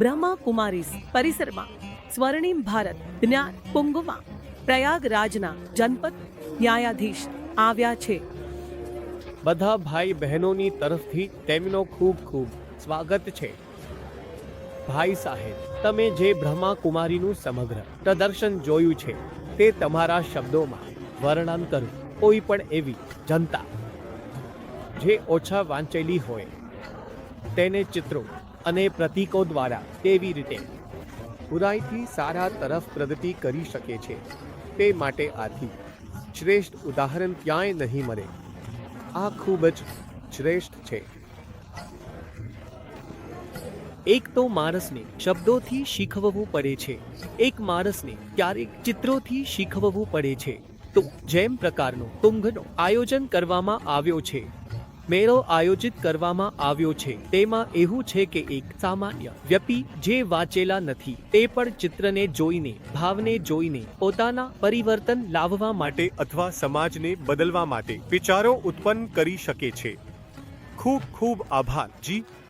બ્રહ્મા કુમારીસ પરિસરમાં સ્વર્ણિમ ભારત જ્ઞાન કુંભમાં પ્રયાગરાજના જનપદ ન્યાયાધીશ આવ્યા છે. બધા ભાઈ બહેનોની તરફથી તેમનો ખૂબ ખૂબ સ્વાગત છે. ભાઈ સાહેબ, તમે જે બ્રહ્માકુમારીનું સમગ્ર પ્રદર્શન જોયું છે તે તમારા શબ્દોમાં વર્ણન કરો. કોઈ પણ એવી જનતા જે ઓછા વાંચેલી હોય તેને ચિત્રો અને પ્રતીકો દ્વારા કેવી રીતે બુરાઈથી સારા તરફ પ્રગતિ કરી શકે છે તે માટે આથી શ્રેષ્ઠ ઉદાહરણ ક્યાંય નહીં મળે. આ ખૂબ જ શ્રેષ્ઠ છે. એક તો માણસને શબ્દોથી શીખવવું પડે છે, એક માણસને ક્યારેક ચિત્રોથી શીખવવું પડે છે. તો જેમ પ્રકારનો કુંભનો આયોજન કરવામાં આવ્યો છે, મેળો આયોજિત કરવામાં આવ્યો છે, તેમાં એવું છે કે એક સામાન્ય વ્યક્તિ જે વાંચેલા નથી તે પણ ચિત્રને જોઈને, ભાવને જોઈને પોતાના પરિવર્તન લાવવા માટે અથવા સમાજને બદલવા માટે વિચારો ઉત્પન્ન કરી શકે છે. ખૂબ ખૂબ આભાર જી.